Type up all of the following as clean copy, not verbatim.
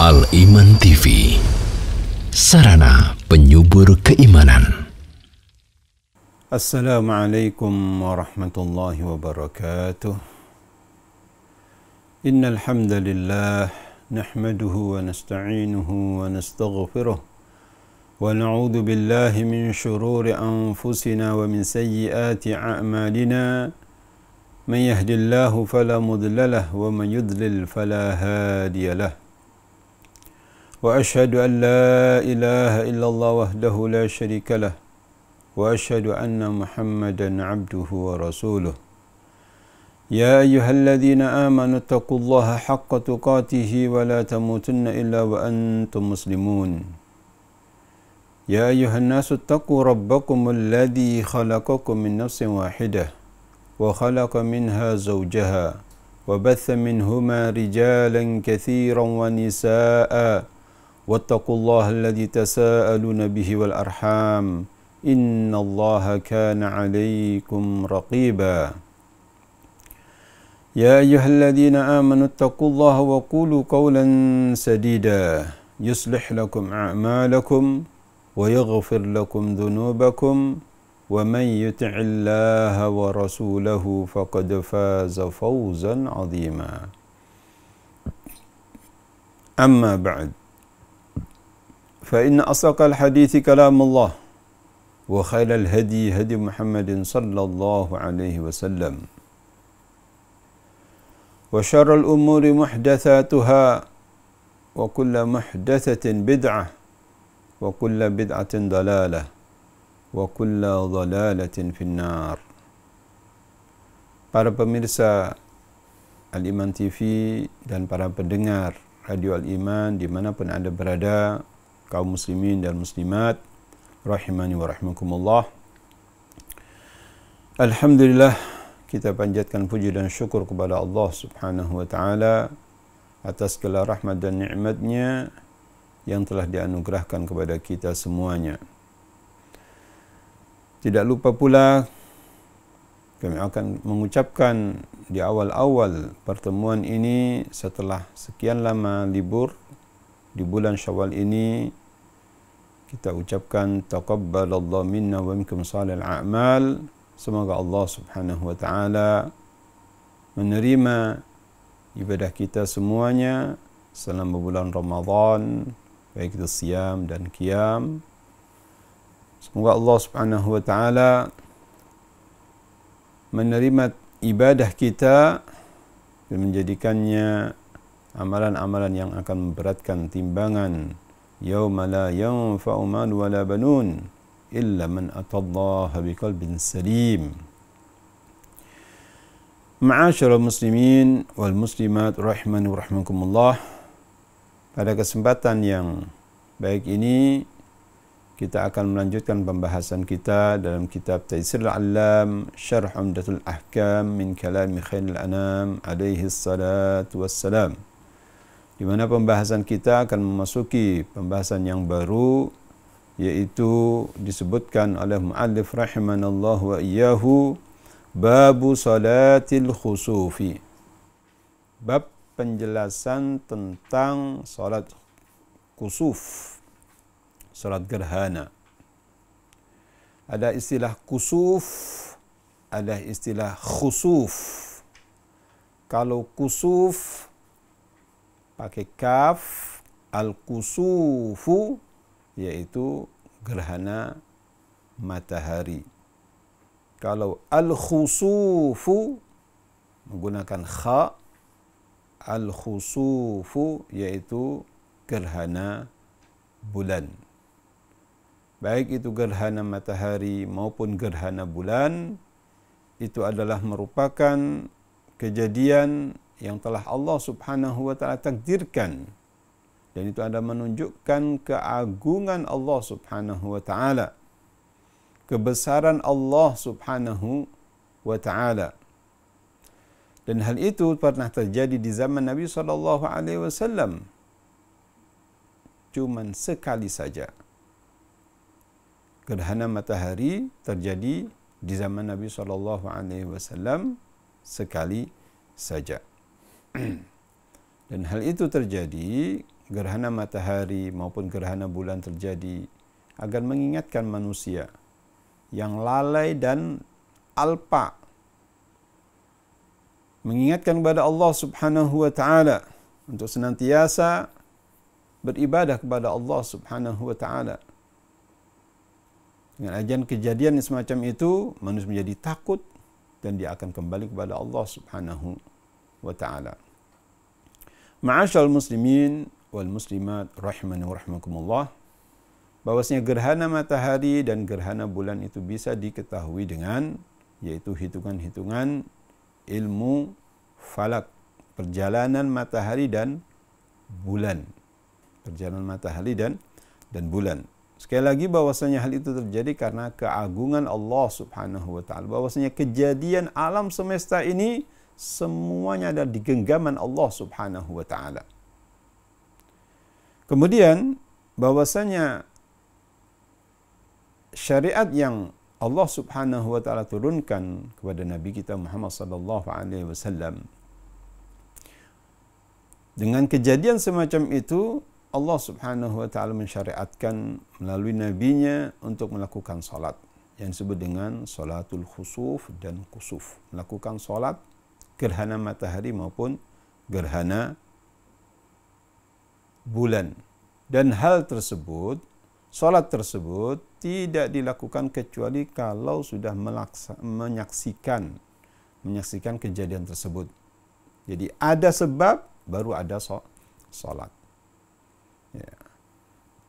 Al-Iman TV, sarana penyubur keimanan. Assalamualaikum warahmatullahi wabarakatuh. Innal hamdalillah nahmaduhu wa nasta'inuhu wa nastaghfiruh wa na'udzu billahi min shururi anfusina wa min sayyiati a'malina. Man yahdihillahu fala mudilla lahu wa man yudlil fala hadiya lahu. Wa ashhadu an la ilaha illallah wahdahu la syarika lah wa ashhadu anna Muhammadan abduhu wa rasuluh. Ya ayyuhalladzina amanu taqullaha haqqa tuqatih wa la tamutunna illa wa antum muslimun. Ya ayyuhan nasu taqu rabbakumul ladzi khalaqakum min nafsin wahidah wa khalaqa minha zawjaha wa batha minhuma rijalan katsiran wa nisaa'a wattaqullaha alladzi tasaaluna bihi wal arham innallaha kana 'alaykum raqiba. Ya ayyuhalladzina amanu taqullaha wa qulu qawlan sadida yuslih lakum a'malakum wa yaghfir lakum dhunubakum wa man yuti'illaha wa rasulahu faqad faza fawzan 'azima. Amma ba'd. فإن أصدق الحديث كلام الله وخير الهدي هدي محمد صلى الله عليه وسلم وشر الأمور محدثاتها وكل محدثة بدعة وكل بدعة ضلالة وكل ضلالة في النار. Para pemirsa Al-Iman TV dan para pendengar Radio Al-Iman dimanapun Anda berada, kaum muslimin dan muslimat rahimani wa rahimakumullah. Alhamdulillah, kita panjatkan puji dan syukur kepada Allah Subhanahu wa taala atas segala rahmat dan nikmat-Nya yang telah dianugerahkan kepada kita semuanya. Tidak lupa pula kami akan mengucapkan di awal-awal pertemuan ini setelah sekian lama libur di bulan Syawal ini, kita ucapkan taqabbalallahu minna wa minkum shalihal a'mal. Semoga Allah Subhanahu wa taala menerima ibadah kita semuanya selama bulan Ramadan, baik itu siam dan qiyam. Semoga Allah Subhanahu wa taala menerima ibadah kita dan menjadikannya amalan-amalan yang akan memberatkan timbangan yauma la yanfa'u mal wala banun illa man atallaha biqalbin salim. Ma'asyiral muslimin wal muslimat rahimani wa rahimakumullah. Pada kesempatan yang baik ini kita akan melanjutkan pembahasan kita dalam kitab Taysirul Allam Syarh Umdatul Ahkam min kalami khairil anam alaihi salatu wassalam, di mana pembahasan kita akan memasuki pembahasan yang baru, yaitu disebutkan oleh muallif rahimanallahu wa iyyahu, babu salatil khusufi, bab penjelasan tentang salat khusuf, salat gerhana. Ada istilah khusuf, ada istilah khusuf. Kalau khusuf pakai kaf, al-kusufu yaitu gerhana matahari. Kalau al-khusufu menggunakan kha, al-khusufu yaitu gerhana bulan. Baik itu gerhana matahari maupun gerhana bulan, itu adalah merupakan kejadian yang telah Allah Subhanahu wa taala takdirkan, dan itu ada menunjukkan keagungan Allah Subhanahu wa taala, kebesaran Allah Subhanahu wa taala. Dan hal itu pernah terjadi di zaman Nabi sallallahu alaihi wasallam. Cuman sekali saja gerhana matahari terjadi di zaman Nabi sallallahu alaihi wasallam, sekali saja. Dan hal itu terjadi gerhana matahari maupun gerhana bulan terjadi agar mengingatkan manusia yang lalai dan alpa, mengingatkan kepada Allah Subhanahu wa taala untuk senantiasa beribadah kepada Allah Subhanahu wa taala. Dengan ajan kejadian semacam itu, manusia menjadi takut dan dia akan kembali kepada Allah Subhanahu wa taala. Ma'asyiral muslimin wal muslimat rahimani wa rahmakumullah, bahwasanya gerhana matahari dan gerhana bulan itu bisa diketahui dengan yaitu hitungan-hitungan ilmu falak, perjalanan matahari dan bulan. Perjalanan matahari dan bulan. Sekali lagi bahwasanya hal itu terjadi karena keagungan Allah Subhanahu wa taala. Bahwasanya kejadian alam semesta ini semuanya ada di genggaman Allah Subhanahu wa taala. Kemudian bahwasanya syariat yang Allah Subhanahu wa taala turunkan kepada Nabi kita Muhammad sallallahu alaihi wasallam, dengan kejadian semacam itu Allah Subhanahu wa taala mensyariatkan melalui nabinya untuk melakukan salat yang disebut dengan salatul khusuf dan kusuf, melakukan salat gerhana matahari maupun gerhana bulan. Dan hal tersebut, salat tersebut tidak dilakukan kecuali kalau sudah menyaksikan kejadian tersebut. Jadi ada sebab baru ada salat. Ya.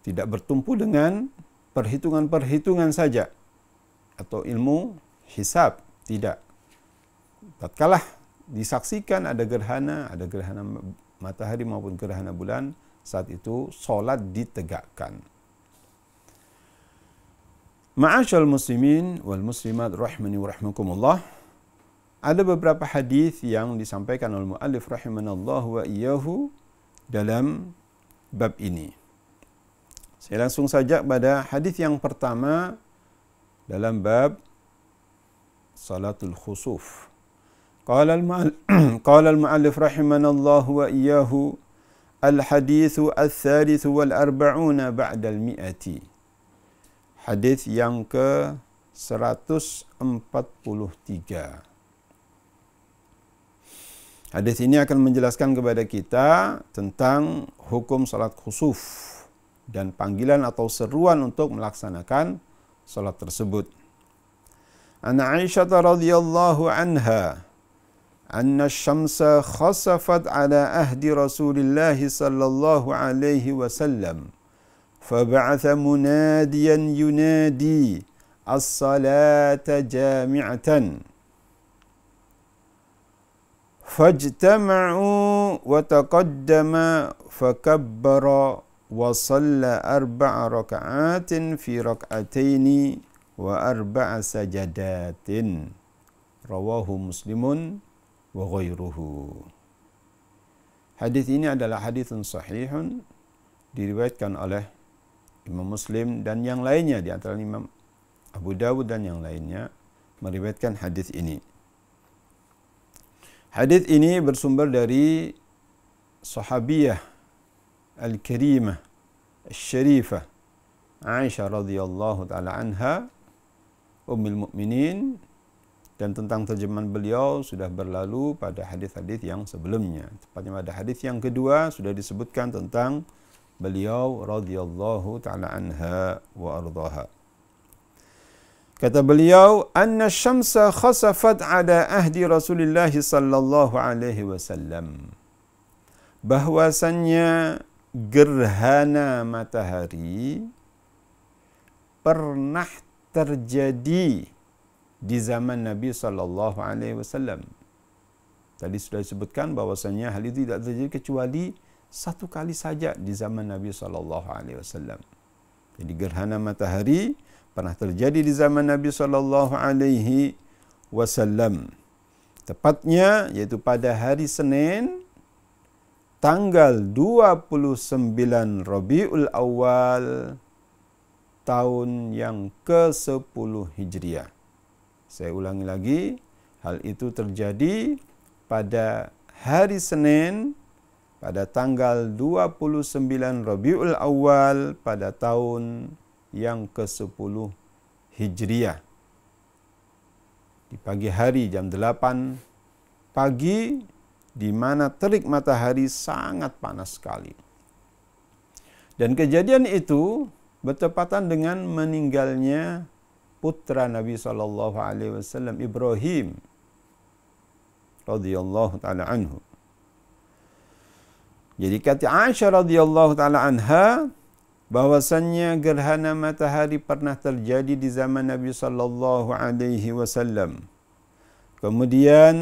Tidak bertumpu dengan perhitungan-perhitungan saja atau ilmu hisab, tidak. Tatkala disaksikan ada gerhana matahari maupun gerhana bulan, saat itu salat ditegakkan. Ma'asyiral muslimin wal muslimat rahimani wa rahmakumullah, ada beberapa hadis yang disampaikan oleh muallif rahimanallahu wa iyyahu dalam bab ini. Saya langsung saja pada hadis yang pertama dalam bab salatul khusuf. Qala al-muallif rahimanallahu wa iyyahu al-haditsu ats-tsalits wal arba'una ba'da al-mi'ati. Hadis yang ke 143. Hadis ini akan menjelaskan kepada kita tentang hukum salat khusuf dan panggilan atau seruan untuk melaksanakan salat tersebut. An Aisyah radhiyallahu anha anna asy-syamsa khasafat ala ahdi Rasulillah sallallahu alaihi wasallam fab'atha munadiyan yunadi as-salata jami'atan fajtama'u wa taqaddama fakabbara wa shalla 4 raka'atin fi rak'ataini wa 4 sajadatin. Rawahu Muslimun wa ghairuhu. Hadis ini adalah haditsun sahihun, diriwayatkan oleh Imam Muslim dan yang lainnya, di antara Imam Abu Dawud dan yang lainnya meriwayatkan hadis ini. Hadis ini bersumber dari sahabiyah al-karimah al-syarifah Aisyah radhiyallahu taala anha ummul mukminin, dan tentang terjemahan beliau sudah berlalu pada hadis-hadis yang sebelumnya. Tepatnya pada hadis yang kedua sudah disebutkan tentang beliau radhiyallahu taala anha wa ardhaha. Kata beliau, anna syamsa khasafat ala ahdi Rasulullah sallallahu alaihi wasallam. Bahwasannya gerhana matahari pernah terjadi di zaman Nabi sallallahu alaihi wasallam. Tadi sudah disebutkan bahwasanya hal itu tidak terjadi kecuali satu kali saja di zaman Nabi sallallahu alaihi wasallam. Jadi gerhana matahari pernah terjadi di zaman Nabi sallallahu alaihi wasallam. Tepatnya yaitu pada hari Senin tanggal 29 Rabiul Awal tahun yang ke-10 Hijriah. Saya ulangi lagi, hal itu terjadi pada hari Senin pada tanggal 29 Rabiul Awal pada tahun yang ke-10 Hijriah. Di pagi hari jam 8 pagi, di mana terik matahari sangat panas sekali. Dan kejadian itu bertepatan dengan meninggalnya putra Nabi SAW, Ibrahim radhiyallahu taala anhu. Jadi kata Aisyah radhiyallahu taala anha, bahwasannya gerhana matahari pernah terjadi di zaman Nabi SAW. Kemudian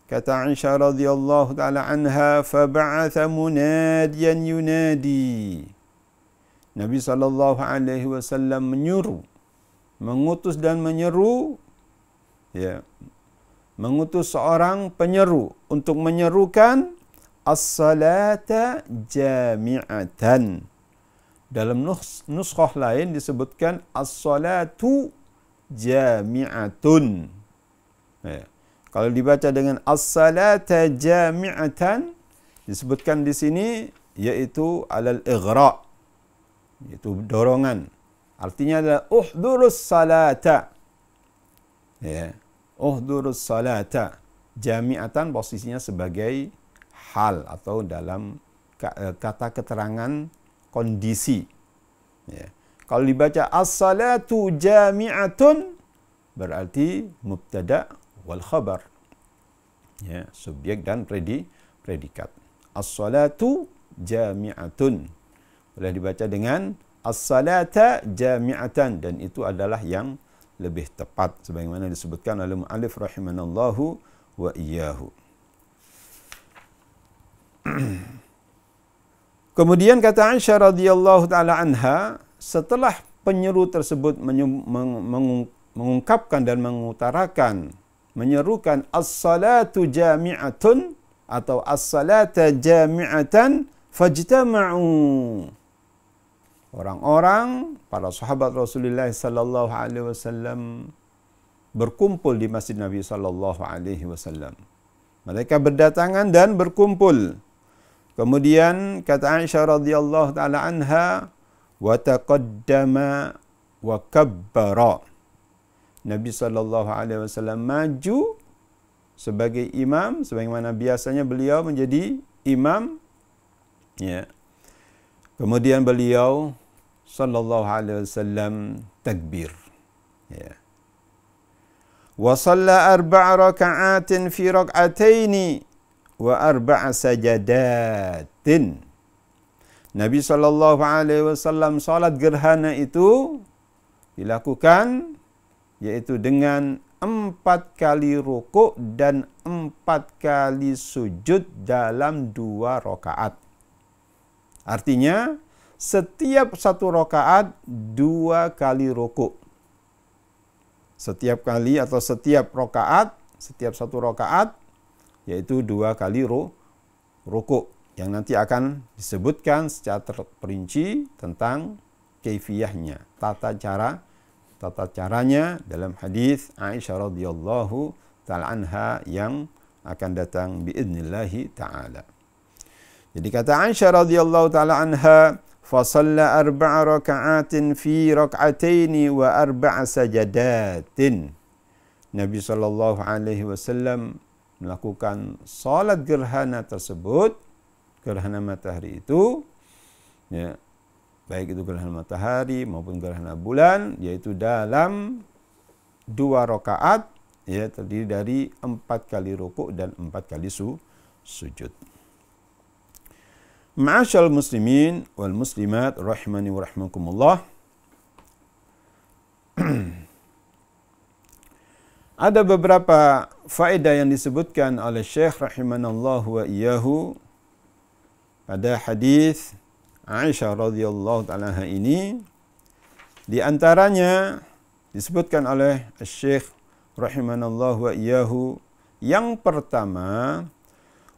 kata Aisyah radhiyallahu taala anha, fab'atha munadiyan yunadi. Nabi SAW menyuruh, mengutus dan menyeru, mengutus seorang penyeru untuk menyerukan as-salata jami'atan. Dalam nuskhah lain disebutkan as-salatu jami'atun. Kalau dibaca dengan as-salata jami'atan, disebutkan di sini yaitu alal ighra, yaitu dorongan. Artinya adalah uhdurus salata. Uhdurus salata. Jami'atan posisinya sebagai hal atau dalam kata keterangan kondisi. Kalau dibaca as-salatu jami'atun, berarti mubtada wal khabar. Subjek dan predikat. As-salatu jami'atun. Boleh dibaca dengan as-salata jami'atan, dan itu adalah yang lebih tepat sebagaimana disebutkan oleh muallif rahimanallahu wa iyyahu. Kemudian kata Aisyah radhiyallahu taala anha, setelah penyeru tersebut mengungkapkan dan mengutarakan, menyerukan as-salatu jami'atun atau as-salata jami'atan, fajtama'u. Orang-orang, para sahabat Rasulullah sallallahu alaihi wasallam berkumpul di Masjid Nabi sallallahu alaihi wasallam. Mereka berdatangan dan berkumpul. Kemudian kata Aisyah radhiyallahu taala anha, wa taqaddama wa kabbara. Nabi sallallahu alaihi wasallam maju sebagai imam, sebagaimana biasanya beliau menjadi imam. Kemudian beliau sallallahu alaihi wasallam takbir. Wa shalla 4 raka'atin fi rak'ataini wa 4 sajadatin. Nabi sallallahu alaihi wasallam salat gerhana itu dilakukan yaitu dengan 4 kali rukuk dan 4 kali sujud dalam 2 rakaat. Artinya setiap 1 rakaat 2 kali rukuk. Setiap kali atau setiap rakaat, setiap 1 rakaat yaitu 2 kali rukuk, yang nanti akan disebutkan secara terperinci tentang kaifiyahnya, tata caranya dalam hadis Aisyah radhiyallahu taala anha yang akan datang biidznillah taala. Jadi kata Aisyah radhiyallahu taala anha, fa shalla 4 raka'atin fi rak'ataini wa 4 sajadatin. Nabi sallallahu alaihi wasallam melakukan salat gerhana tersebut, gerhana matahari itu, baik itu gerhana matahari maupun gerhana bulan, yaitu dalam 2 rakaat, terdiri dari 4 kali rukuk dan 4 kali sujud. Ma'asyal muslimin wal muslimat rahimani wa rahmakumullah. Ada beberapa faedah yang disebutkan oleh Syekh rahimanallahu wa iyyahu pada hadis Aisyah radhiyallahu ta'ala ini. Di antaranya disebutkan oleh Syekh rahimanallahu wa iyyahu, yang pertama,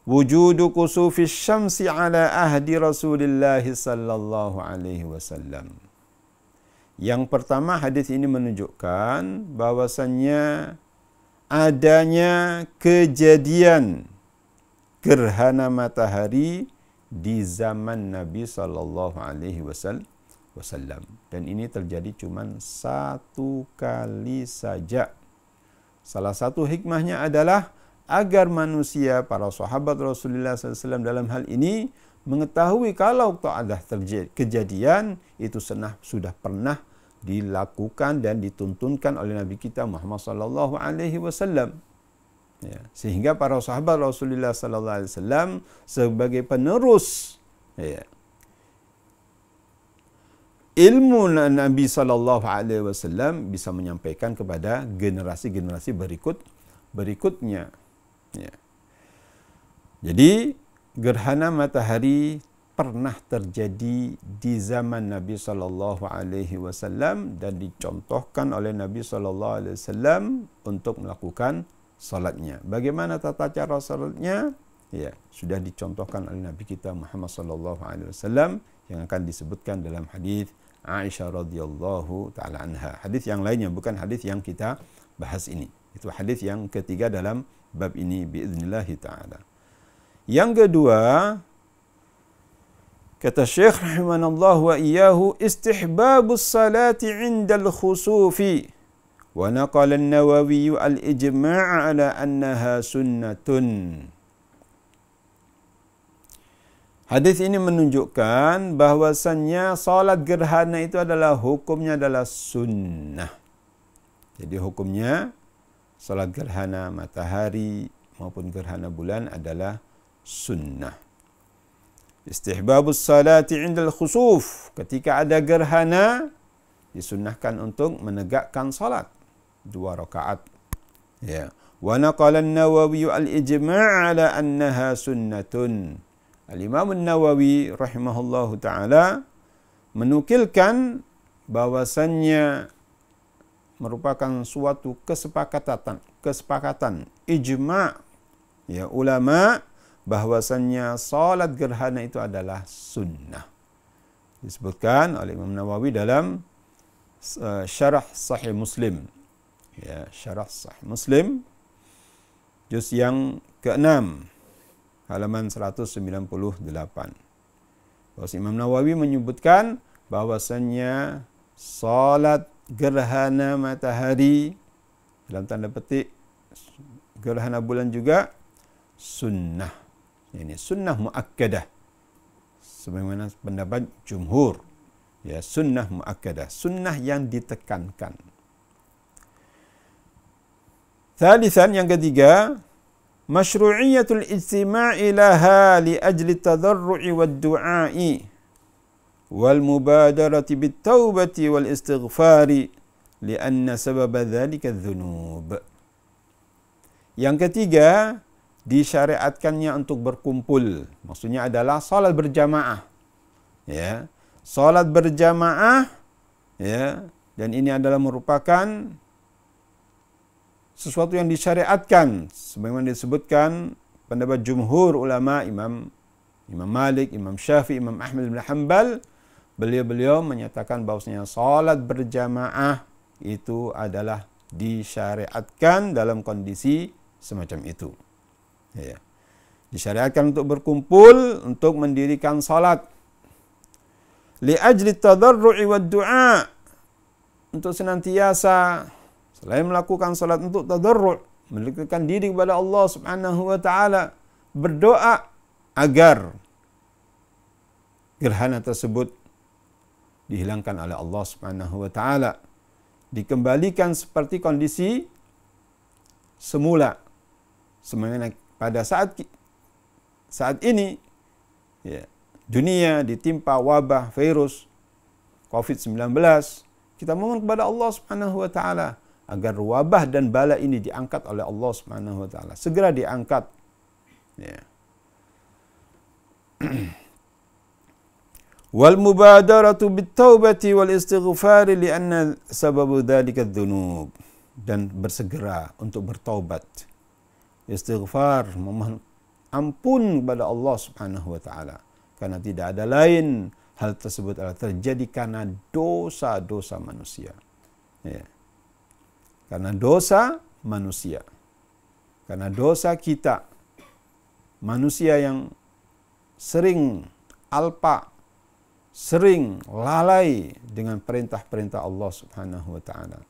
wujudu kusufis syamsi ala ahdi Rasulillah sallallahu alaihi wasallam. Yang pertama, hadis ini menunjukkan bahwasannya adanya kejadian gerhana matahari di zaman Nabi sallallahu alaihi wasallam. Dan ini terjadi cuma satu kali saja. Salah satu hikmahnya adalah agar manusia, para sahabat Rasulullah SAW dalam hal ini, mengetahui kalau ada terjadi kejadian itu sudah pernah dilakukan dan dituntunkan oleh Nabi kita Muhammad sallallahu alaihi wasallam. Ya, sehingga para sahabat Rasulullah sallallahu alaihi wasallam sebagai penerus ilmu Nabi sallallahu alaihi wasallam bisa menyampaikan kepada generasi-generasi berikutnya. Ya. Jadi gerhana matahari pernah terjadi di zaman Nabi sallallahu alaihi wasallam dan dicontohkan oleh Nabi sallallahu alaihi wasallam untuk melakukan salatnya. Bagaimana tata cara salatnya? Ya, sudah dicontohkan oleh Nabi kita Muhammad sallallahu alaihi wasallam yang akan disebutkan dalam hadis Aisyah radhiyallahu taala anha. Hadis yang lainnya, bukan hadis yang kita bahas ini. Itu hadis yang ketiga dalam bab ini biiznillah taala. Yang kedua, kata Syekh rahimanallahu wa iyyahu, istihbabus salati 'indal khusufi. Wa naqala an-Nawawi al-ijma' ala annaha sunnatun. Hadis ini menunjukkan bahwasannya salat gerhana itu adalah hukumnya adalah sunnah. Jadi hukumnya salat gerhana matahari maupun gerhana bulan adalah sunnah. Istihbabus salati 'indal khusuf. Ketika ada gerhana disunnahkan untuk menegakkan salat 2 rakaat. Ya. Wa naqala an-Nawawi al-ijma' ala annaha sunnatun. Al-Imam An-Nawawi rahimahullahu taala menukilkan bahwasannya merupakan suatu kesepakatan ijma' ya ulama bahwasannya salat gerhana itu adalah sunnah. Disebutkan oleh Imam Nawawi dalam syarah Sahih Muslim. Ya, syarah Sahih Muslim juz yang ke-6 halaman 198. Bahwa Imam Nawawi menyebutkan bahwasannya salat gerhana matahari dalam tanda petik gerhana bulan juga sunnah. Ini sunnah muakkadah. Sebagaimana pendapat jumhur. Ya, sunnah muakkadah, sunnah yang ditekankan. Thalithan, yang ketiga, masyru'iyatul ijtima'i laha li ajli tadarru'i wad du'a'i wal mubadarati bit taubati wal istighfari li anna sababa dzalika dzunub. Yang ketiga, disyariatkannya untuk berkumpul. Maksudnya adalah salat berjamaah. Ya, salat berjamaah ya, dan ini adalah merupakan sesuatu yang disyariatkan sebagaimana disebutkan pendapat jumhur ulama, Imam Malik, Imam Syafi'i, Imam Ahmad bin Hanbal. Beliau menyatakan bahwasanya salat berjamaah itu adalah disyariatkan dalam kondisi semacam itu. Ya. Disyariatkan untuk berkumpul untuk mendirikan salat. Li ajli tadarru'i wad du'a, untuk senantiasa selain melakukan salat untuk tadarru', mendekatkan diri kepada Allah Subhanahu wa taala, berdoa agar gerhana tersebut dihilangkan oleh Allah Subhanahu wa taala, dikembalikan seperti kondisi semula. Sebagaimana pada saat ini ya, dunia ditimpa wabah virus COVID-19, kita mohon kepada Allah Subhanahu wa taala agar wabah dan bala ini diangkat oleh Allah Subhanahu wa taala, segera diangkat. Ya. Wal mubadaratu bit taubati wal istighfari li anna sababu dzalika dzunub, dan bersegera untuk bertaubat, istighfar, memohon ampun kepada Allah Subhanahu wa taala, karena tidak ada lain hal tersebut adalah terjadi karena dosa-dosa manusia. Ya. Karena dosa manusia. Karena dosa kita. manusia yang sering alpa, sering lalai dengan perintah-perintah Allah Subhanahu wa taala.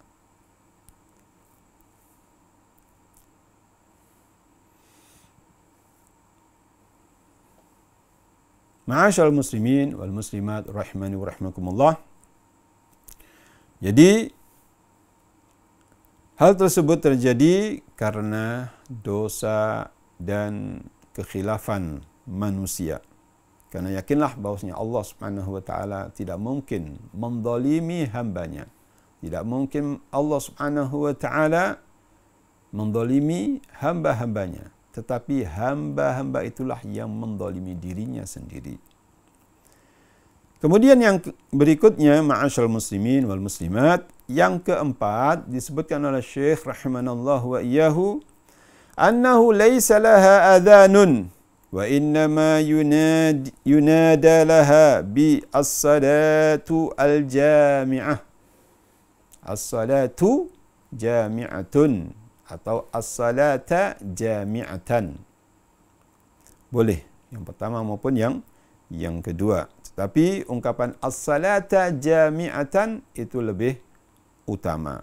Ma'asyiral muslimin wal muslimat rahimani wa rahimakumullah. Jadi hal tersebut terjadi karena dosa dan kekhilafan manusia. Karena yakinlah bahwasanya Allah Subhanahu wa taala tidak mungkin menzalimi hambanya. Tidak mungkin Allah Subhanahu wa taala menzalimi hamba-hambanya, tetapi hamba-hamba itulah yang menzalimi dirinya sendiri. Kemudian yang berikutnya, ma'asyiral muslimin wal muslimat, yang keempat disebutkan oleh Syekh rahimanallahu wa iyyahu, annahu laisa laha adhanun wa innama yunada laha bi as-salatu al-jami'ah. As-salatu jami'atun atau as-salata jami'atan. Boleh yang pertama maupun yang kedua. Tetapi ungkapan as-salata jami'atan itu lebih utama.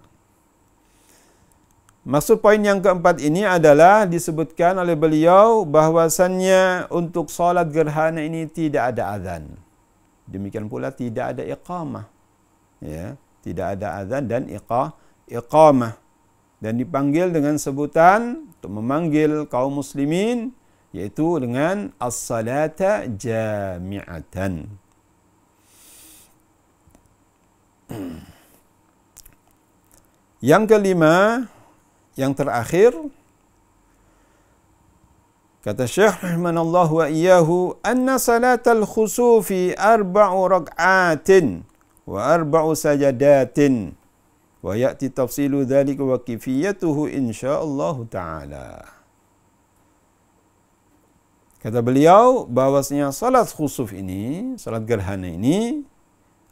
Maksud poin yang keempat ini adalah disebutkan oleh beliau bahwasannya untuk salat gerhana ini tidak ada azan. Demikian pula tidak ada iqamah. Ya, tidak ada azan dan iqamah. Dan dipanggil dengan sebutan untuk memanggil kaum muslimin, yaitu dengan as-salata jami'atan. Yang kelima, yang terakhir, kata Syekh rahimanallahu wa iyyahu, anna salatal khusufi 4 rak'atin wa 4 sajadatin wa ya'ti tafsilu dzalika wa kifiyatuhu insyaallah taala. Kata beliau bahwasanya salat khusuf ini, salat gerhana ini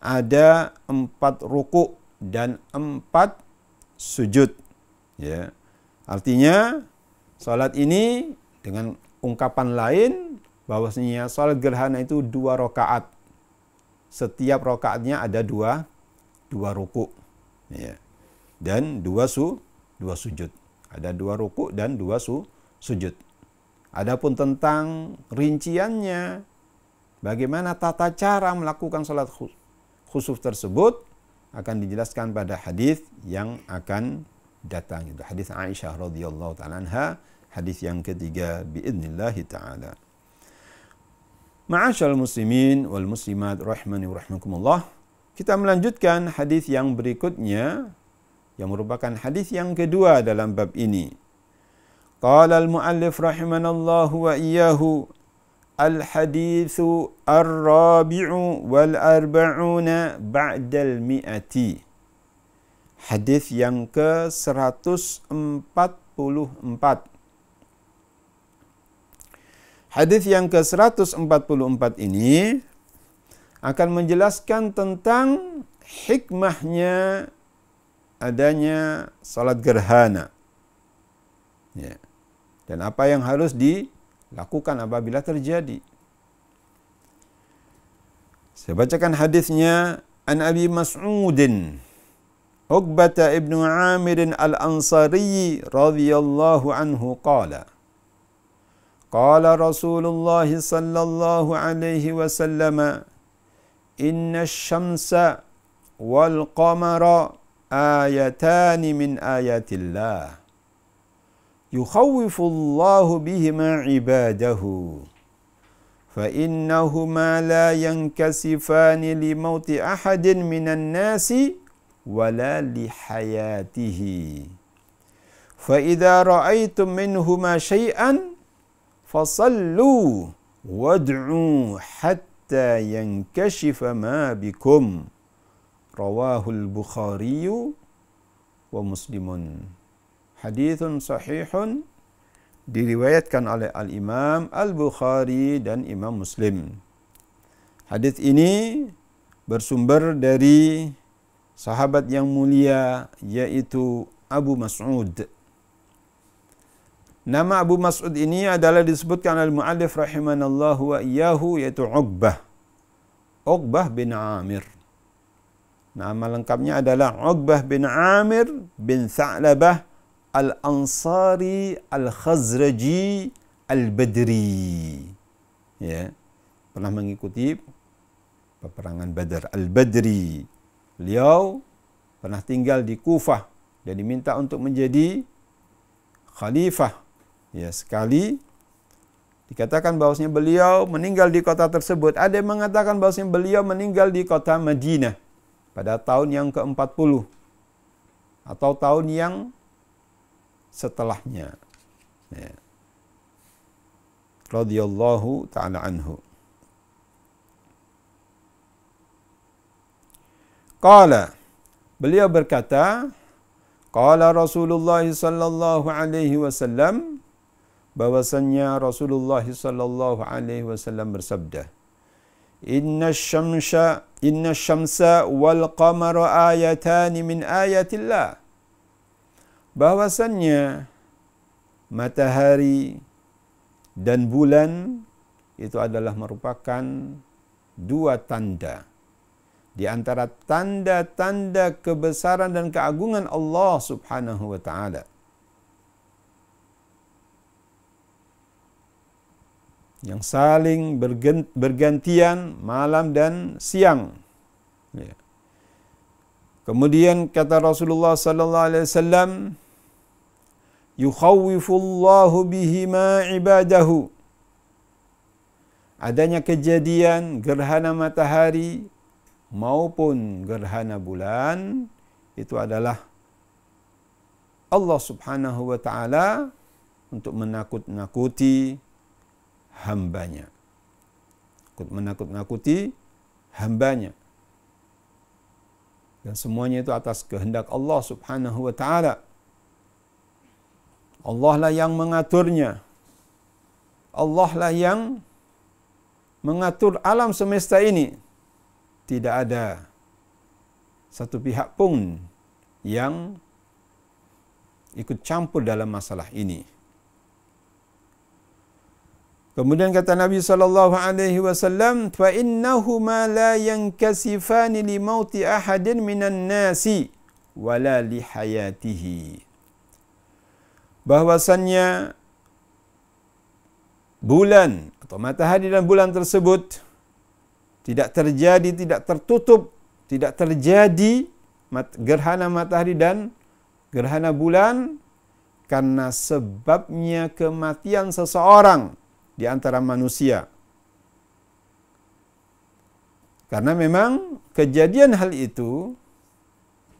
ada 4 ruku' dan 4 sujud. Ya. Artinya salat ini dengan ungkapan lain bahwasanya salat gerhana itu 2 rakaat. Setiap rakaatnya ada 2 ruku'. Ya. Dan 2 sujud. Ada 2 ruku' dan 2 sujud. Adapun tentang rinciannya, bagaimana tata cara melakukan salat khusuf tersebut akan dijelaskan pada hadis yang akan datang, itu hadis Aisyah radhiyallahu taala anha, hadis yang ketiga biidznillah taala. Ma'asyiral muslimin wal muslimat rahimani wa rahimakumullah. Kita melanjutkan hadis yang berikutnya yang merupakan hadis yang kedua dalam bab ini. Qala al-muallif rahimanallahu wa iyyahu, al-haditsu ar-rabi'u wal arba'una ba'dal mi'ati. Hadis yang ke-144. Hadis yang ke-144 ini akan menjelaskan tentang hikmahnya adanya salat gerhana. Ya. Dan apa yang harus dilakukan apabila terjadi. Saya bacakan hadisnya. An Abi Mas'udin Uqbah ibn Amir al-Ansari radhiyallahu anhu qala qala Rasulullah sallallahu alaihi wasallam inna asy-syamsa wal qamara ayatani min ayatillah yukhawwifullahu bihima ibadahu fa innahuma la yankasifani li mauti ahadin minan nasi wala li hayatihi fa idza ra'aytum minhuma syai'an fasallu wad'u hatta yankashifa ma bikum rawahul Bukhari wa Muslimun. Hadithun sahihun, diriwayatkan oleh Al-Imam Al-Bukhari dan Imam Muslim. Hadis ini bersumber dari sahabat yang mulia, yaitu Abu Mas'ud. Nama Abu Mas'ud ini adalah disebutkan oleh mu'allif rahimanallahu wa iyyahu, yaitu Uqbah bin Amir. Nama lengkapnya adalah Uqbah bin Amir bin Tha'labah Al-Ansari Al-Khazraji Al-Badri. Ya, pernah mengikuti peperangan Badar. Al-Badri. Beliau pernah tinggal di Kufah dan diminta untuk menjadi khalifah. Ya, sekali dikatakan bahwasanya beliau meninggal di kota tersebut. Ada yang mengatakan bahwasanya beliau meninggal di kota Madinah pada tahun yang ke-40 atau tahun yang setelahnya. Ya. Radhiyallahu ta'ala anhu. Qala, beliau berkata, qala Rasulullah sallallahu alaihi wasallam, bahwasannya Rasulullah sallallahu alaihi wasallam bersabda, Inna syamsa wal qamara ayatani min ayatillah. Bahwasannya matahari dan bulan itu adalah merupakan dua tanda di antara tanda-tanda kebesaran dan keagungan Allah Subhanahu wa taala. Yang saling bergantian malam dan siang. Ya. Kemudian kata Rasulullah sallallahu alaihi wasallam, yukhawwifullahu bihima ibadahu. Adanya kejadian gerhana matahari maupun gerhana bulan itu adalah Allah Subhanahu wa taala untuk menakut-nakuti hambanya. Menakut-nakuti hambanya. Dan semuanya itu atas kehendak Allah Subhanahu wa taala. Allah lah yang mengaturnya. Allah lah yang mengatur alam semesta ini. Tidak ada satu pihak pun yang ikut campur dalam masalah ini. Kemudian kata Nabi sallallahu alaihi wasallam, fa innahuma la yankasifani li mauti ahadin minan nasi wala li hayatihi. Bahwasannya bulan atau matahari dan bulan tersebut tidak terjadi, tidak tertutup, tidak terjadi gerhana matahari dan gerhana bulan karena sebabnya kematian seseorang di antara manusia. Karena memang kejadian hal itu,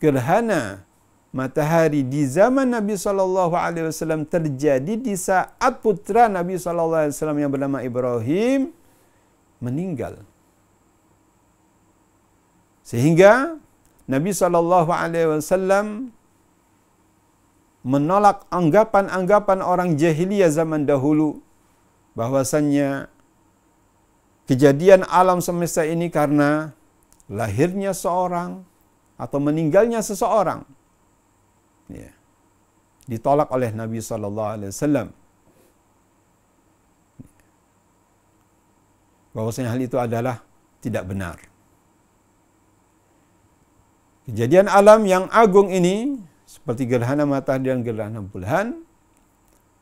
gerhana matahari di zaman Nabi SAW terjadi di saat putra Nabi SAW yang bernama Ibrahim meninggal. Sehingga Nabi SAW menolak anggapan-anggapan orang jahiliyah zaman dahulu bahwasannya kejadian alam semesta ini karena lahirnya seorang atau meninggalnya seseorang. Ya. Ditolak oleh Nabi SAW. Bahwasanya hal itu adalah tidak benar. Kejadian alam yang agung ini seperti gerhana matahari dan gerhana bulan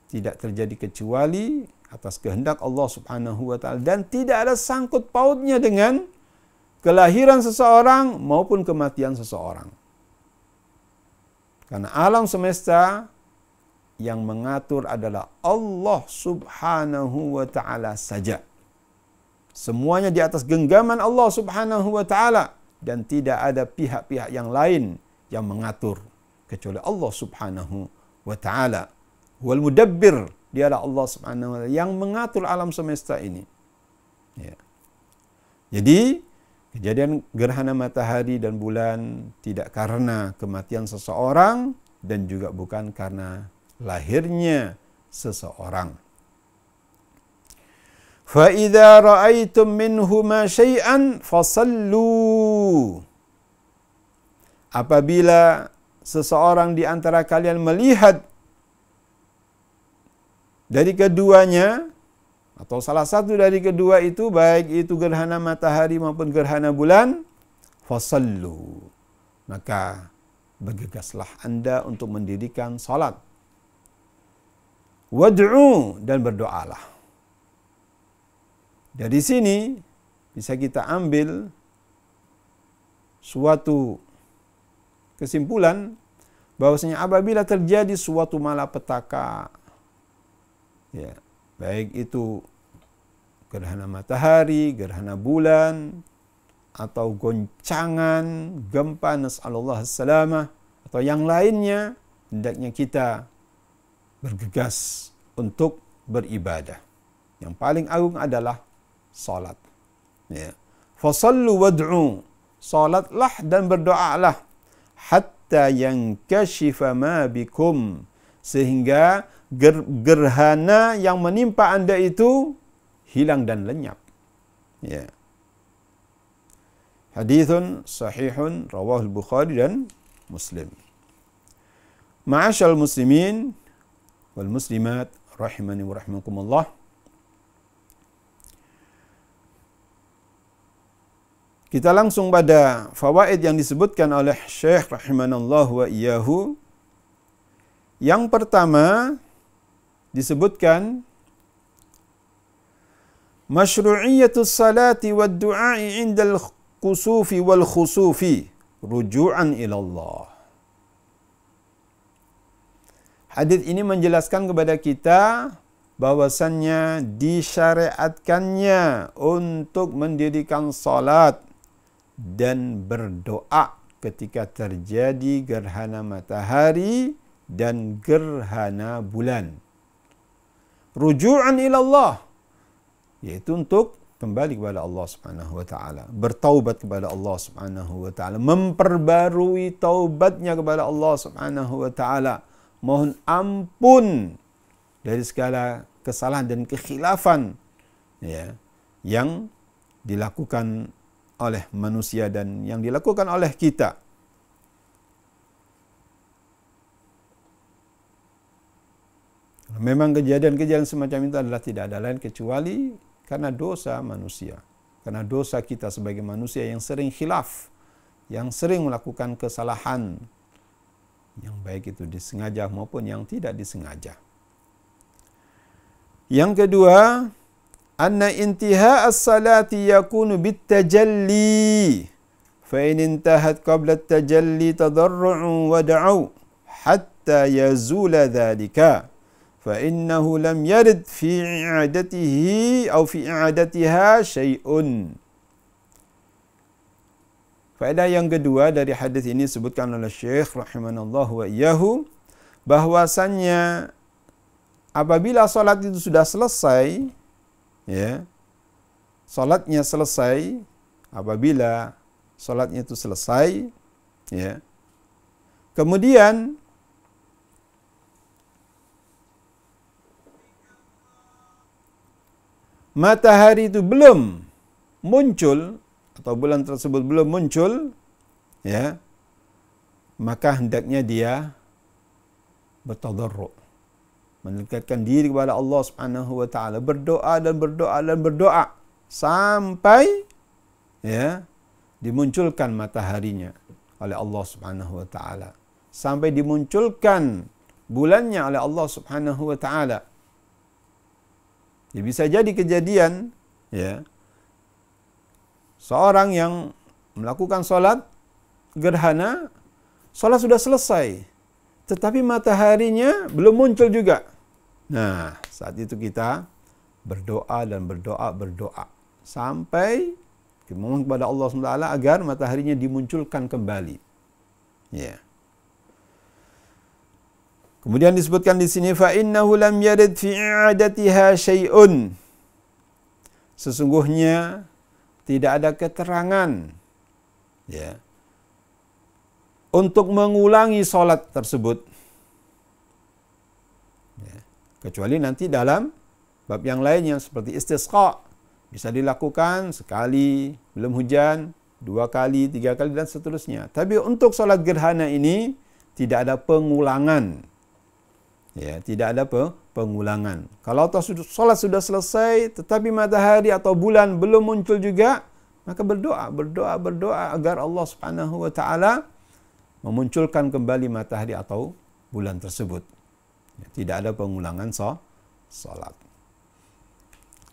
tidak terjadi kecuali atas kehendak Allah Subhanahu wa taala dan tidak ada sangkut pautnya dengan kelahiran seseorang maupun kematian seseorang. Karena alam semesta yang mengatur adalah Allah Subhanahu wa taala saja. Semuanya di atas genggaman Allah Subhanahu wa taala dan tidak ada pihak-pihak yang lain yang mengatur kecuali Allah Subhanahu wa taala. Wal mudabbir, dialah Allah Subhanahu wa taala yang mengatur alam semesta ini. Ya. Jadi kejadian gerhana matahari dan bulan tidak karena kematian seseorang dan juga bukan karena lahirnya seseorang. Fa idza ra'aitum minhuma syai'an fasallu. Apabila seseorang di antara kalian melihat dari keduanya, atau salah satu dari kedua itu, baik itu gerhana matahari maupun gerhana bulan, fasallu, maka bergegaslah Anda untuk mendirikan salat. Wad'u, dan berdoalah. Dari sini bisa kita ambil suatu kesimpulan bahwasanya apabila terjadi suatu malapetaka, ya, baik itu gerhana matahari, gerhana bulan, atau goncangan, gempa, nas'alullah as-salamah, atau yang lainnya, hendaknya kita bergegas untuk beribadah. Yang paling agung adalah salat. Ya. Fasallu wad'u, salatlah dan berdoalah, hatta yankashifa ma bikum, sehingga gerhana yang menimpa Anda itu hilang dan lenyap. Ya. Hadithun sahihun rawahul Bukhari dan Muslim. Ma'asyal muslimin wal muslimat rahimani wa rahimakumullah. Kita langsung pada fawaid yang disebutkan oleh Syekh rahimanallahu wa iyyahu. Yang pertama disebutkan masyru'iyatus salati wad du'a'i 'indal kusufi wal khusufi ruju'an ila Allah. Hadis ini menjelaskan kepada kita bahwasannya disyariatkannya untuk mendirikan salat dan berdoa ketika terjadi gerhana matahari dan gerhana bulan. Ruju'an ila Allah, yaitu untuk kembali kepada Allah Subhanahu wa taala, bertaubat kepada Allah Subhanahu wa taala, memperbarui taubatnya kepada Allah Subhanahu wa taala, mohon ampun dari segala kesalahan dan kekhilafan, ya, yang dilakukan oleh manusia dan yang dilakukan oleh kita. Memang kejadian-kejadian semacam itu adalah tidak ada lain kecuali karena dosa manusia. Karena dosa kita sebagai manusia yang sering khilaf, yang sering melakukan kesalahan, yang baik itu disengaja maupun yang tidak disengaja. Yang kedua, anna intiha as-salati yakunu bit-tajalli. Fa in intahat qabla at-tajalli tadarru'u wa da'u hatta yazula dhalika. Fa innahu lam yarid fi i'adatihi atau fi i'adatiha syai'un. Faedah yang kedua dari hadis ini disebutkan oleh Syekh rahimanallahu wa iyyahu, bahwasannya apabila salat itu sudah selesai, ya, salatnya selesai, apabila salatnya itu selesai, ya, kemudian matahari itu belum muncul atau bulan tersebut belum muncul, ya, maka hendaknya dia bertadarru', mendekatkan diri kepada Allah Subhanahu wa taala, berdoa dan berdoa dan berdoa sampai, ya, dimunculkan mataharinya oleh Allah Subhanahu wa taala, sampai dimunculkan bulannya oleh Allah Subhanahu wa taala. Ya, bisa jadi kejadian, ya, seorang yang melakukan salat gerhana, salat sudah selesai, tetapi mataharinya belum muncul juga. Nah, saat itu kita berdoa dan berdoa sampai memohon kepada Allah SWT agar mataharinya dimunculkan kembali. Ya. Kemudian disebutkan di sini fa innahu lam yarid fi i'adatiha syai'un. Sesungguhnya tidak ada keterangan, ya, untuk mengulangi salat tersebut. Ya, kecuali nanti dalam bab yang lainnya seperti istisqa, bisa dilakukan sekali belum hujan, 2 kali, 3 kali dan seterusnya. Tapi untuk salat gerhana ini tidak ada pengulangan. Ya, tidak ada pengulangan. Kalau solat sudah selesai tetapi matahari atau bulan belum muncul juga, maka berdoa agar Allah Subhanahu wa taala memunculkan kembali matahari atau bulan tersebut. Tidak ada pengulangan salat.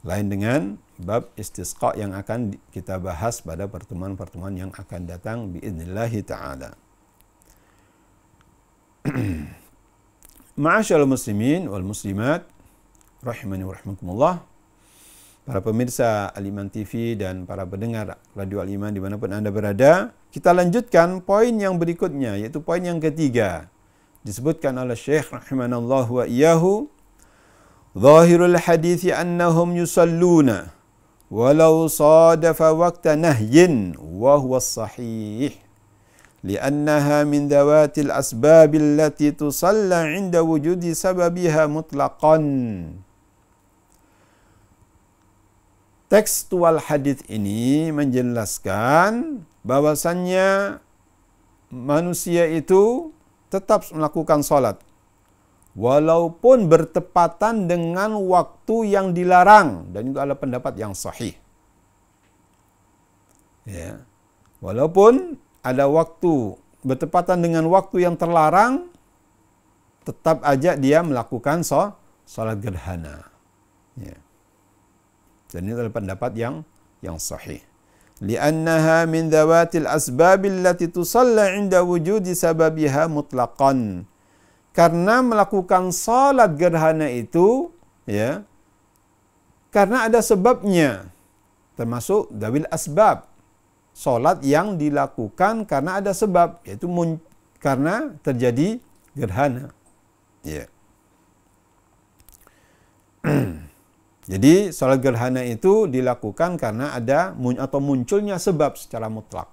Lain dengan bab istisqa yang akan kita bahas pada pertemuan-pertemuan yang akan datang biidznillah taala. Ma'asyiral muslimin wal muslimat rahimani wa rahimakumullah, para pemirsa Al-Iman TV dan para pendengar Radio Al-Iman dimanapun Anda berada, kita lanjutkan poin yang berikutnya, yaitu poin yang ketiga. Disebutkan oleh Syekh rahimanallahu wa iyyahu, zahirul hadithi annahum yusalluna walau sadafa waqta nahyin wa huwa sahih li'annaha min dhawatil asbabil lati tusalla 'inda wujudi sababiha mutlaqan. Tekstual hadis ini menjelaskan bahwasannya manusia itu tetap melakukan salat walaupun bertepatan dengan waktu yang dilarang, dan itu adalah pendapat yang sahih. Ya. Walaupun ada waktu bertepatan dengan waktu yang terlarang, tetap aja dia melakukan salat gerhana. Ya. Dan ini adalah pendapat yang sahih. Li'annaha min dhawatil asbabil lati tusalla 'inda wujudi sababiha mutlaqan. Karena melakukan salat gerhana itu, ya, karena ada sebabnya, termasuk dawil asbab. Salat yang dilakukan karena ada sebab, yaitu karena terjadi gerhana. Ya. Jadi salat gerhana itu dilakukan karena ada atau munculnya sebab secara mutlak.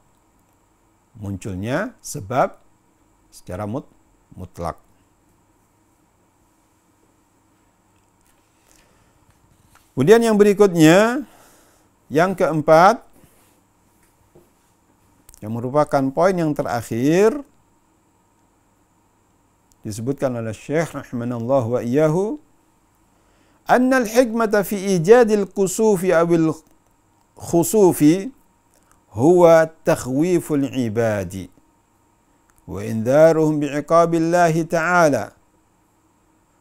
Munculnya sebab secara mutlak. Kemudian yang berikutnya, yang keempat, yang merupakan poin yang terakhir, disebutkan oleh Syekh rahimanallahu wa iyyahu, anna al-hikmata fi ijadil kusufi awil khusufi huwa takhwiful ibadi wa indharuhum bi'iqabillahi ta'ala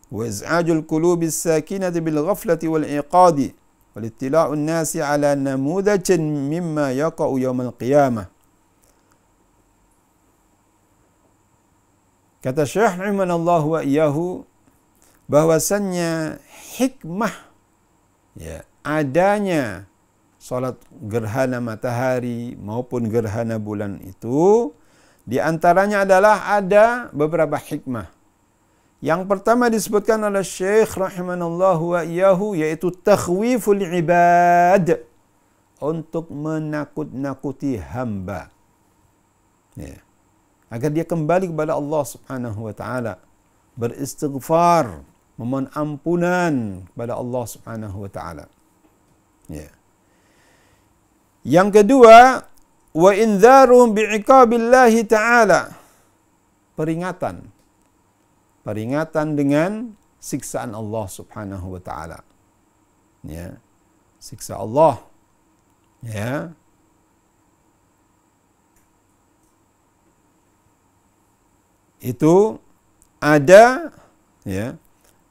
wa iz'ajul qulubi as-sakinati bil ghaflati wal iqadi wal ittila'un nasi ala namudajin mimma yaqa'u yawmal qiyamah. Kata Syekh rahimanallahu wa iyyahu, bahwasannya hikmah, ya, adanya salat gerhana matahari maupun gerhana bulan itu, di antaranya adalah ada beberapa hikmah. Yang pertama disebutkan oleh Syekh rahimanallahu wa iyyahu, yaitu takhwiful ibad, untuk menakut-nakuti hamba, ya, agar dia kembali kepada Allah Subhanahu wa taala, beristighfar, memohon ampunan kepada Allah Subhanahu wa taala. Ya. Yang kedua, wa indzaruhum bi'iqabillahi ta'ala, peringatan dengan siksaan Allah Subhanahu wa taala. Ya. Siksa Allah. Ya. Itu ada, ya,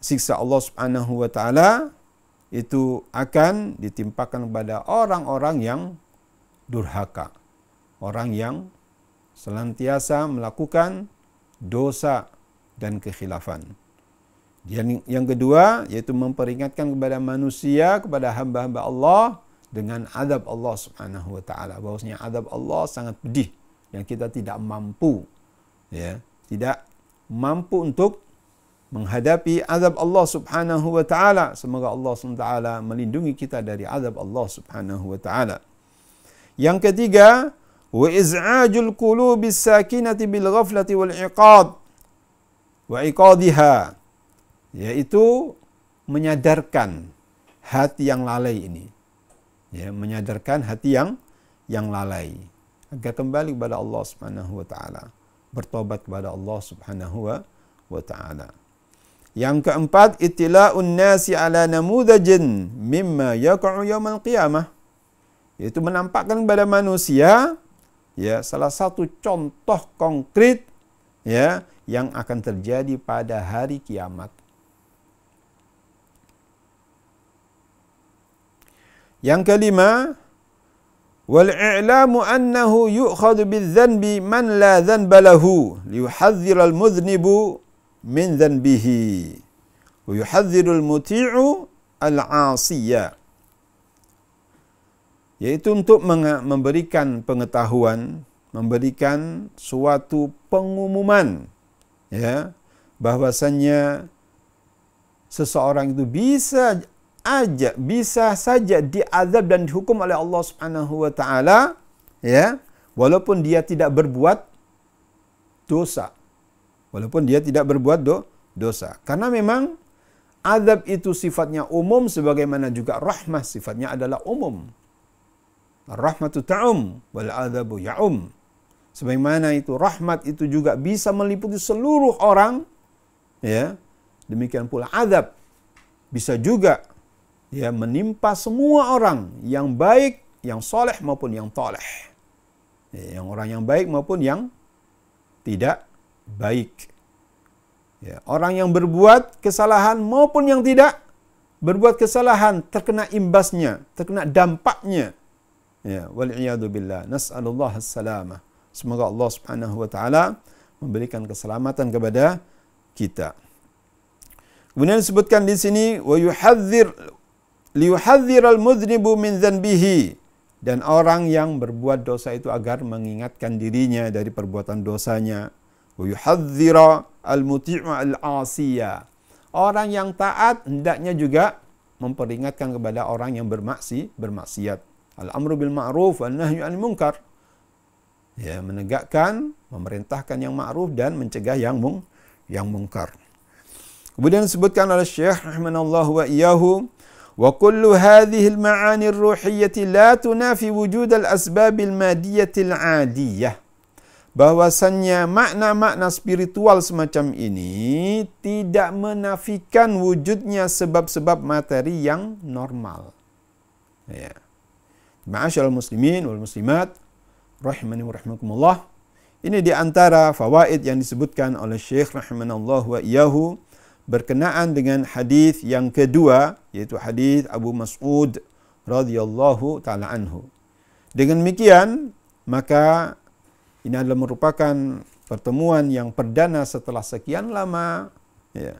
siksa Allah Subhanahu wa taala itu akan ditimpakan kepada orang-orang yang durhaka, orang yang senantiasa melakukan dosa dan kekhilafan. Yang kedua, yaitu memperingatkan kepada manusia, kepada hamba-hamba Allah dengan azab Allah Subhanahu wa taala, bahwasanya azab Allah sangat pedih yang kita tidak mampu, ya, tidak mampu untuk menghadapi azab Allah Subhanahu wa taala. Semoga Allah Subhanahu wa taala melindungi kita dari azab Allah Subhanahu wa taala. Yang ketiga, wa iz'ajul qulubis sakinati bil ghaflati wal iqad wa iqadiha, yaitu menyadarkan hati yang lalai ini. Ya, menyadarkan hati yang lalai agar kembali kepada Allah Subhanahu wa taala, bertobat kepada Allah Subhanahu wa taala. Yang keempat, ittila'un nasi ala namudajin mimma yaqa'u yaumal qiyamah. Yaitu menampakkan kepada manusia ya salah satu contoh konkret ya yang akan terjadi pada hari kiamat. Yang kelima, wal i'lamu annahu yu'khadhu bidzanbi man la dzanba lahu liyuhadhdhira al-mudhnibu min dzanbihi wa yuhadhdhiru al-muti'u al-'asiyya. Yaitu untuk memberikan pengetahuan, memberikan suatu pengumuman ya bahwasannya seseorang itu bisa saja diazab dan dihukum oleh Allah Subhanahu wa taala ya walaupun dia tidak berbuat dosa. Walaupun dia tidak berbuat dosa. Karena memang azab itu sifatnya umum sebagaimana juga rahmah sifatnya adalah umum. Rahmatu ta'um wal azabu ya'um. Sebagaimana itu rahmat itu juga bisa meliputi seluruh orang ya. Demikian pula azab bisa juga ya menimpa semua orang yang baik, yang soleh maupun yang toleh. Ya, yang orang yang baik maupun yang tidak baik. Ya, orang yang berbuat kesalahan maupun yang tidak berbuat kesalahan terkena imbasnya, terkena dampaknya. Ya, wal'iyadu billah. Nas'alullah as-salamah. Semoga Allah Subhanahu wa taala memberikan keselamatan kepada kita. Kemudian disebutkan di sini wa liyuhadhdhiral mudhnibu min dzanbihi, dan orang yang berbuat dosa itu agar mengingatkan dirinya dari perbuatan dosanya. Wa yuhadhdhira al-muti'u al-'asiyya. Orang yang taat hendaknya juga memperingatkan kepada orang yang bermaksiat. Al-amru bil ma'ruf wan nahyu 'anil munkar. Ya, menegakkan, memerintahkan yang ma'ruf dan mencegah yang mungkar. Kemudian disebutkan oleh Syekh rahimanallahu wa iyyahu, wa kullu hadhihi al-ma'ani ar-ruhiyyati la tunafi wujud al-asbab al-madiyyah al-'adiyyah. Bahwasannya makna-makna spiritual semacam ini tidak menafikan wujudnya sebab-sebab materi yang normal. Ya. Ma'asyiral muslimin wal muslimat rahimani wa rahimakumullah. Ini di antara fawaid yang disebutkan oleh Syekh rahimanallahu wa iyyahu berkenaan dengan hadis yang kedua, yaitu hadis Abu Mas'ud radhiyallahu taala anhu. Dengan demikian, maka ini adalah merupakan pertemuan yang perdana setelah sekian lama ya,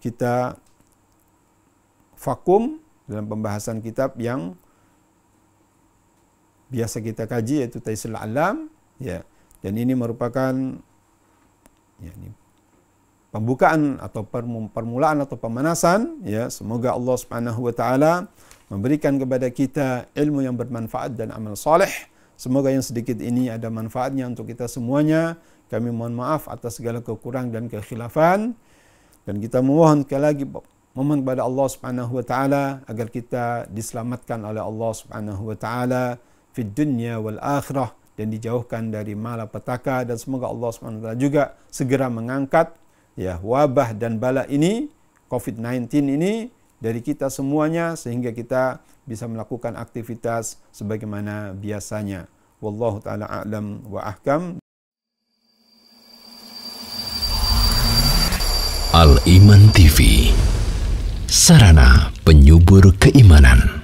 kita vakum dalam pembahasan kitab yang biasa kita kaji, yaitu Taysirul Alam ya. Dan ini merupakan ya, ini pembukaan atau permulaan atau pemanasan ya. Semoga Allah Subhanahu wa taala memberikan kepada kita ilmu yang bermanfaat dan amal saleh. Semoga yang sedikit ini ada manfaatnya untuk kita semuanya. Kami mohon maaf atas segala kekurangan dan kekhilafan, dan kita memohon sekali lagi memohon kepada Allah Subhanahu wa taala agar kita diselamatkan oleh Allah Subhanahu wa taala fid dunya wal akhirah, dan dijauhkan dari malapetaka. Dan semoga Allah Subhanahu wa taala juga segera mengangkat ya wabah dan bala ini, COVID-19 ini, dari kita semuanya, sehingga kita bisa melakukan aktivitas sebagaimana biasanya. Wallahu ta'ala a'lam wa ahkam. Al-Iman TV, sarana penyubur keimanan.